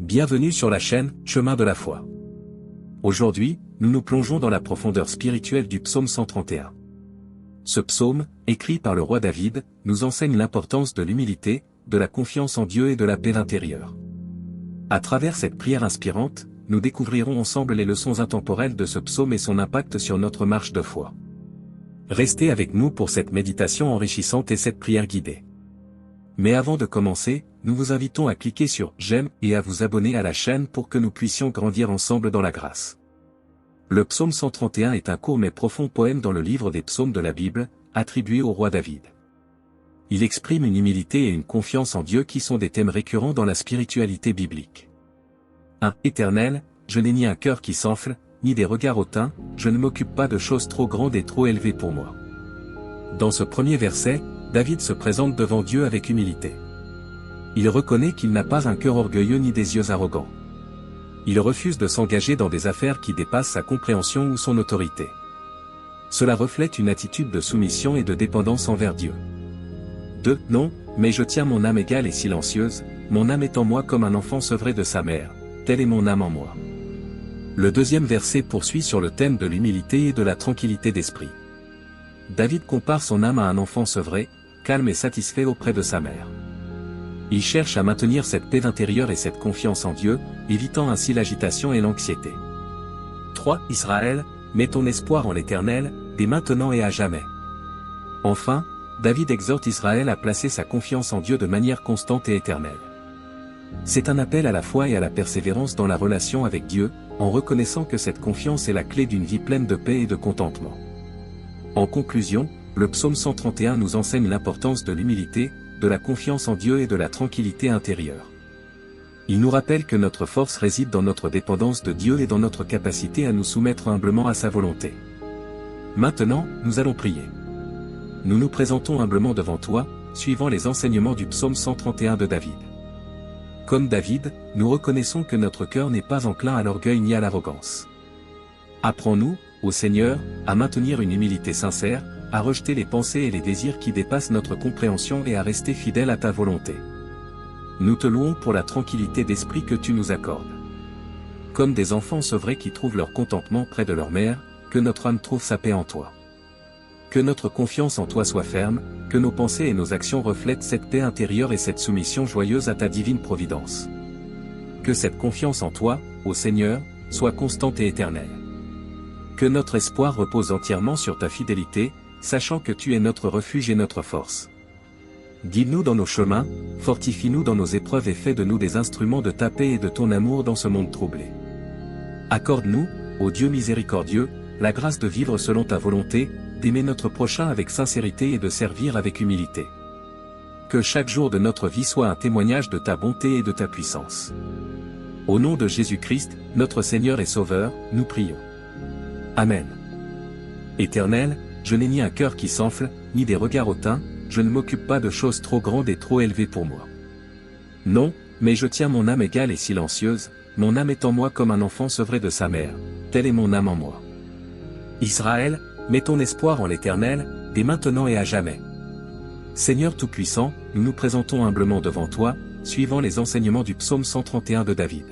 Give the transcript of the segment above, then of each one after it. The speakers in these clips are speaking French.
Bienvenue sur la chaîne Chemin de la foi. Aujourd'hui, nous nous plongeons dans la profondeur spirituelle du psaume 131. Ce psaume, écrit par le roi David, nous enseigne l'importance de l'humilité, de la confiance en Dieu et de la paix intérieure. À travers cette prière inspirante, nous découvrirons ensemble les leçons intemporelles de ce psaume et son impact sur notre marche de foi. Restez avec nous pour cette méditation enrichissante et cette prière guidée. Mais avant de commencer, nous vous invitons à cliquer sur « J'aime » et à vous abonner à la chaîne pour que nous puissions grandir ensemble dans la grâce. Le psaume 131 est un court mais profond poème dans le livre des psaumes de la Bible, attribué au roi David. Il exprime une humilité et une confiance en Dieu qui sont des thèmes récurrents dans la spiritualité biblique. 1. Éternel, je n'ai ni un cœur qui s'enfle, ni des regards hautains, je ne m'occupe pas de choses trop grandes et trop élevées pour moi. Dans ce premier verset, David se présente devant Dieu avec humilité. Il reconnaît qu'il n'a pas un cœur orgueilleux ni des yeux arrogants. Il refuse de s'engager dans des affaires qui dépassent sa compréhension ou son autorité. Cela reflète une attitude de soumission et de dépendance envers Dieu. 2. Non, mais je tiens mon âme égale et silencieuse, mon âme est en moi comme un enfant sevré de sa mère, telle est mon âme en moi. Le deuxième verset poursuit sur le thème de l'humilité et de la tranquillité d'esprit. David compare son âme à un enfant sevré, calme et satisfait auprès de sa mère. Il cherche à maintenir cette paix intérieure et cette confiance en Dieu, évitant ainsi l'agitation et l'anxiété. 3. Israël, mets ton espoir en l'Éternel, dès maintenant et à jamais. Enfin, David exhorte Israël à placer sa confiance en Dieu de manière constante et éternelle. C'est un appel à la foi et à la persévérance dans la relation avec Dieu, en reconnaissant que cette confiance est la clé d'une vie pleine de paix et de contentement. En conclusion, le psaume 131 nous enseigne l'importance de l'humilité, de la confiance en Dieu et de la tranquillité intérieure. Il nous rappelle que notre force réside dans notre dépendance de Dieu et dans notre capacité à nous soumettre humblement à sa volonté. Maintenant, nous allons prier. Nous nous présentons humblement devant toi, suivant les enseignements du psaume 131 de David. Comme David, nous reconnaissons que notre cœur n'est pas enclin à l'orgueil ni à l'arrogance. Apprends-nous, ô Seigneur, à maintenir une humilité sincère, à rejeter les pensées et les désirs qui dépassent notre compréhension et à rester fidèles à ta volonté. Nous te louons pour la tranquillité d'esprit que tu nous accordes. Comme des enfants sevrés qui trouvent leur contentement près de leur mère, que notre âme trouve sa paix en toi. Que notre confiance en toi soit ferme, que nos pensées et nos actions reflètent cette paix intérieure et cette soumission joyeuse à ta divine providence. Que cette confiance en toi, ô Seigneur, soit constante et éternelle. Que notre espoir repose entièrement sur ta fidélité, sachant que tu es notre refuge et notre force. Guide-nous dans nos chemins, fortifie-nous dans nos épreuves et fais de nous des instruments de ta paix et de ton amour dans ce monde troublé. Accorde-nous, ô Dieu miséricordieux, la grâce de vivre selon ta volonté, d'aimer notre prochain avec sincérité et de servir avec humilité. Que chaque jour de notre vie soit un témoignage de ta bonté et de ta puissance. Au nom de Jésus-Christ, notre Seigneur et Sauveur, nous prions. Amen. Éternel, je n'ai ni un cœur qui s'enfle, ni des regards hautains, je ne m'occupe pas de choses trop grandes et trop élevées pour moi. Non, mais je tiens mon âme égale et silencieuse, mon âme est en moi comme un enfant sevré de sa mère, telle est mon âme en moi. Israël, mets ton espoir en l'Éternel, dès maintenant et à jamais. Seigneur Tout-Puissant, nous nous présentons humblement devant toi, suivant les enseignements du psaume 131 de David.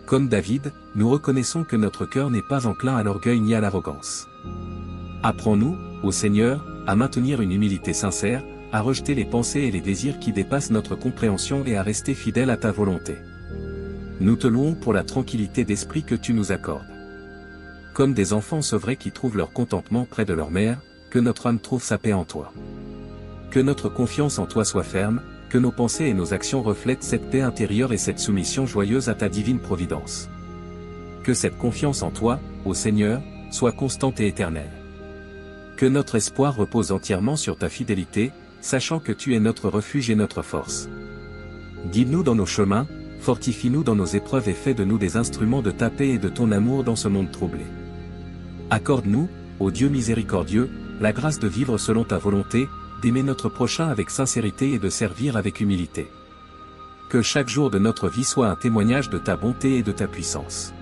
Comme David, nous reconnaissons que notre cœur n'est pas enclin à l'orgueil ni à l'arrogance. Apprends-nous, ô Seigneur, à maintenir une humilité sincère, à rejeter les pensées et les désirs qui dépassent notre compréhension et à rester fidèles à ta volonté. Nous te louons pour la tranquillité d'esprit que tu nous accordes. Comme des enfants sevrés qui trouvent leur contentement près de leur mère, que notre âme trouve sa paix en toi. Que notre confiance en toi soit ferme, que nos pensées et nos actions reflètent cette paix intérieure et cette soumission joyeuse à ta divine providence. Que cette confiance en toi, ô Seigneur, soit constante et éternelle. Que notre espoir repose entièrement sur ta fidélité, sachant que tu es notre refuge et notre force. Guide-nous dans nos chemins, fortifie-nous dans nos épreuves et fais de nous des instruments de ta paix et de ton amour dans ce monde troublé. Accorde-nous, ô Dieu miséricordieux, la grâce de vivre selon ta volonté, d'aimer notre prochain avec sincérité et de servir avec humilité. Que chaque jour de notre vie soit un témoignage de ta bonté et de ta puissance.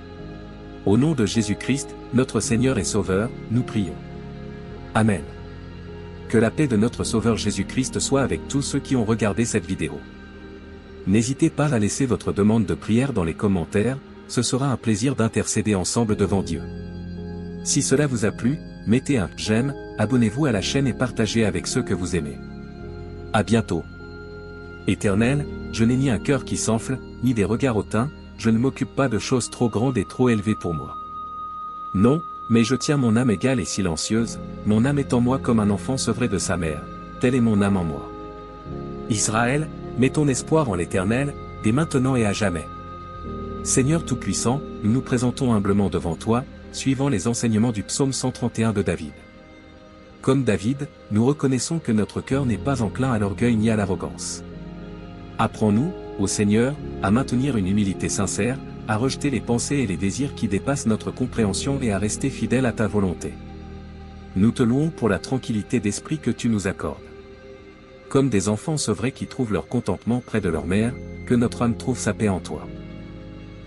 Au nom de Jésus-Christ, notre Seigneur et Sauveur, nous prions. Amen. Que la paix de notre Sauveur Jésus-Christ soit avec tous ceux qui ont regardé cette vidéo. N'hésitez pas à laisser votre demande de prière dans les commentaires, ce sera un plaisir d'intercéder ensemble devant Dieu. Si cela vous a plu, mettez un j'aime, abonnez-vous à la chaîne et partagez avec ceux que vous aimez. À bientôt. Éternel, je n'ai ni un cœur qui s'enfle, ni des regards hautains, je ne m'occupe pas de choses trop grandes et trop élevées pour moi. Non, mais je tiens mon âme égale et silencieuse, mon âme est en moi comme un enfant sevré de sa mère, telle est mon âme en moi. Israël, mets ton espoir en l'Éternel, dès maintenant et à jamais. Seigneur Tout-Puissant, nous nous présentons humblement devant toi, suivant les enseignements du psaume 131 de David. Comme David, nous reconnaissons que notre cœur n'est pas enclin à l'orgueil ni à l'arrogance. Apprends-nous, ô Seigneur, à maintenir une humilité sincère, à rejeter les pensées et les désirs qui dépassent notre compréhension et à rester fidèles à ta volonté. Nous te louons pour la tranquillité d'esprit que tu nous accordes. Comme des enfants sevrés qui trouvent leur contentement près de leur mère, que notre âme trouve sa paix en toi.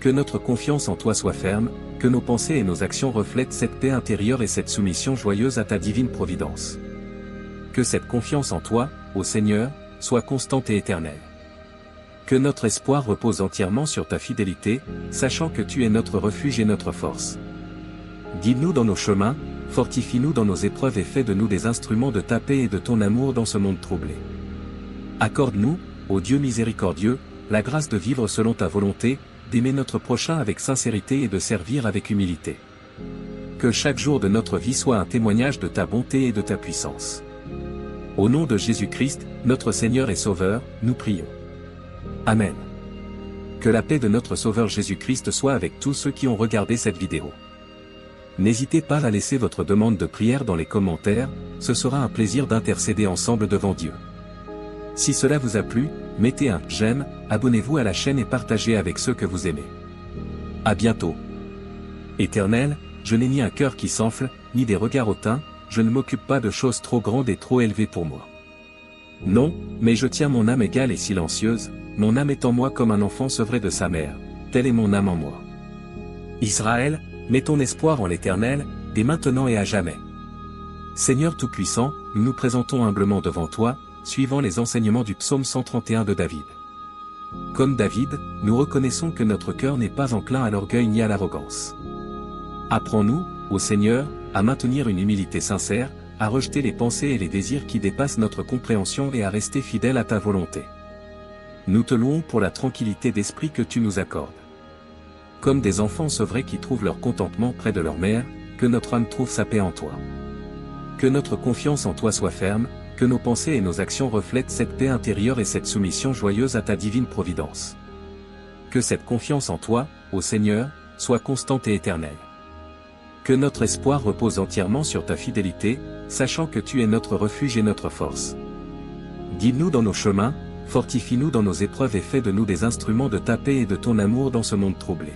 Que notre confiance en toi soit ferme, que nos pensées et nos actions reflètent cette paix intérieure et cette soumission joyeuse à ta divine providence. Que cette confiance en toi, ô Seigneur, soit constante et éternelle. Que notre espoir repose entièrement sur ta fidélité, sachant que tu es notre refuge et notre force. Guide-nous dans nos chemins, fortifie-nous dans nos épreuves et fais de nous des instruments de ta paix et de ton amour dans ce monde troublé. Accorde-nous, ô Dieu miséricordieux, la grâce de vivre selon ta volonté, d'aimer notre prochain avec sincérité et de servir avec humilité. Que chaque jour de notre vie soit un témoignage de ta bonté et de ta puissance. Au nom de Jésus-Christ, notre Seigneur et Sauveur, nous prions. Amen. Que la paix de notre Sauveur Jésus-Christ soit avec tous ceux qui ont regardé cette vidéo. N'hésitez pas à laisser votre demande de prière dans les commentaires, ce sera un plaisir d'intercéder ensemble devant Dieu. Si cela vous a plu, mettez un j'aime, abonnez-vous à la chaîne et partagez avec ceux que vous aimez. À bientôt. Éternel, je n'ai ni un cœur qui s'enfle, ni des regards hautains, je ne m'occupe pas de choses trop grandes et trop élevées pour moi. Non, mais je tiens mon âme égale et silencieuse, mon âme est en moi comme un enfant sevré de sa mère, telle est mon âme en moi. Israël, mets ton espoir en l'Éternel, dès maintenant et à jamais. Seigneur Tout-Puissant, nous nous présentons humblement devant toi, suivant les enseignements du psaume 131 de David. Comme David, nous reconnaissons que notre cœur n'est pas enclin à l'orgueil ni à l'arrogance. Apprends-nous, ô Seigneur, à maintenir une humilité sincère, à rejeter les pensées et les désirs qui dépassent notre compréhension et à rester fidèles à ta volonté. Nous te louons pour la tranquillité d'esprit que tu nous accordes. Comme des enfants sevrés qui trouvent leur contentement près de leur mère, que notre âme trouve sa paix en toi. Que notre confiance en toi soit ferme, que nos pensées et nos actions reflètent cette paix intérieure et cette soumission joyeuse à ta divine providence. Que cette confiance en toi, ô Seigneur, soit constante et éternelle. Que notre espoir repose entièrement sur ta fidélité, sachant que tu es notre refuge et notre force. Guide-nous dans nos chemins, fortifie-nous dans nos épreuves et fais de nous des instruments de ta paix et de ton amour dans ce monde troublé.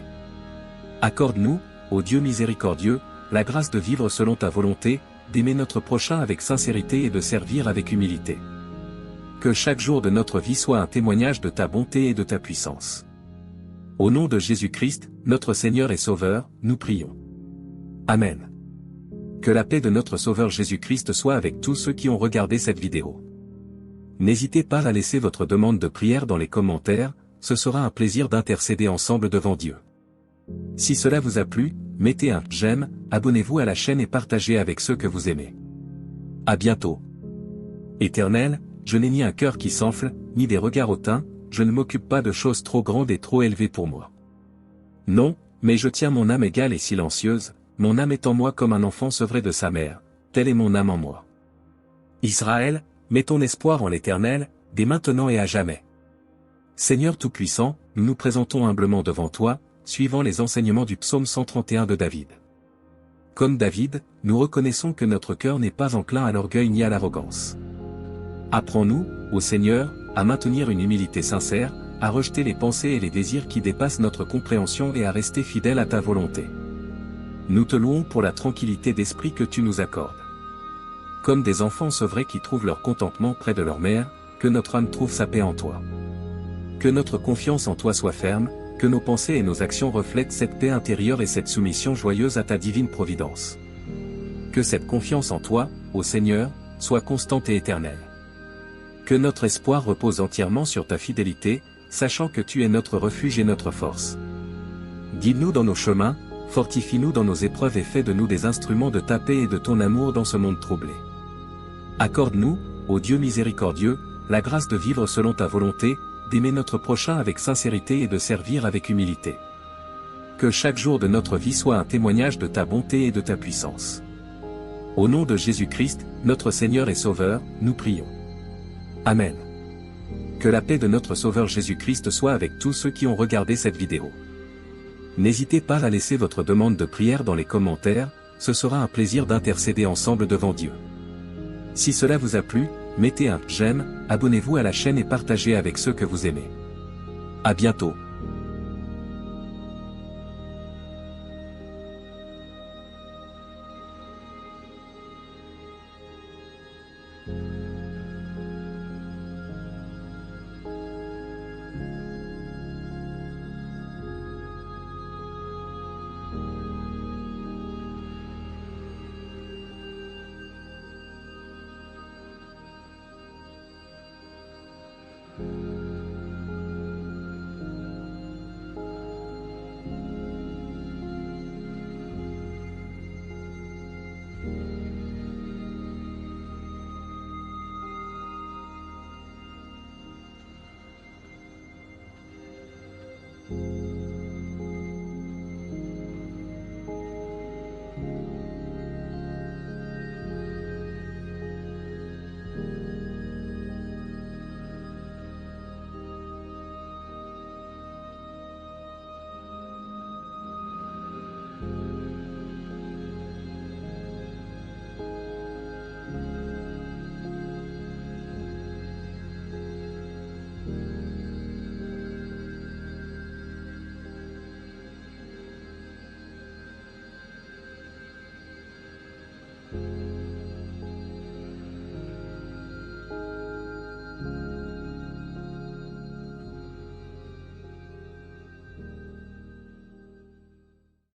Accorde-nous, ô Dieu miséricordieux, la grâce de vivre selon ta volonté, d'aimer notre prochain avec sincérité et de servir avec humilité. Que chaque jour de notre vie soit un témoignage de ta bonté et de ta puissance. Au nom de Jésus-Christ, notre Seigneur et Sauveur, nous prions. Amen. Que la paix de notre Sauveur Jésus-Christ soit avec tous ceux qui ont regardé cette vidéo. N'hésitez pas à laisser votre demande de prière dans les commentaires, ce sera un plaisir d'intercéder ensemble devant Dieu. Si cela vous a plu, mettez un j'aime, abonnez-vous à la chaîne et partagez avec ceux que vous aimez. À bientôt. Éternel, je n'ai ni un cœur qui s'enfle, ni des regards hautains, je ne m'occupe pas de choses trop grandes et trop élevées pour moi. Non, mais je tiens mon âme égale et silencieuse, mon âme est en moi comme un enfant sevré de sa mère, telle est mon âme en moi. Israël, mets ton espoir en l'Éternel, dès maintenant et à jamais. Seigneur Tout-Puissant, nous nous présentons humblement devant toi, suivant les enseignements du psaume 131 de David. Comme David, nous reconnaissons que notre cœur n'est pas enclin à l'orgueil ni à l'arrogance. Apprends-nous, ô Seigneur, à maintenir une humilité sincère, à rejeter les pensées et les désirs qui dépassent notre compréhension et à rester fidèles à ta volonté. Nous te louons pour la tranquillité d'esprit que tu nous accordes. Comme des enfants sevrés qui trouvent leur contentement près de leur mère, que notre âme trouve sa paix en toi. Que notre confiance en toi soit ferme, que nos pensées et nos actions reflètent cette paix intérieure et cette soumission joyeuse à ta divine providence. Que cette confiance en toi, ô Seigneur, soit constante et éternelle. Que notre espoir repose entièrement sur ta fidélité, sachant que tu es notre refuge et notre force. Guide-nous dans nos chemins, fortifie-nous dans nos épreuves et fais de nous des instruments de ta paix et de ton amour dans ce monde troublé. Accorde-nous, ô Dieu miséricordieux, la grâce de vivre selon ta volonté, d'aimer notre prochain avec sincérité et de servir avec humilité. Que chaque jour de notre vie soit un témoignage de ta bonté et de ta puissance. Au nom de Jésus-Christ, notre Seigneur et Sauveur, nous prions. Amen. Que la paix de notre Sauveur Jésus-Christ soit avec tous ceux qui ont regardé cette vidéo. N'hésitez pas à laisser votre demande de prière dans les commentaires, ce sera un plaisir d'intercéder ensemble devant Dieu. Si cela vous a plu, mettez un j'aime, abonnez-vous à la chaîne et partagez avec ceux que vous aimez. À bientôt.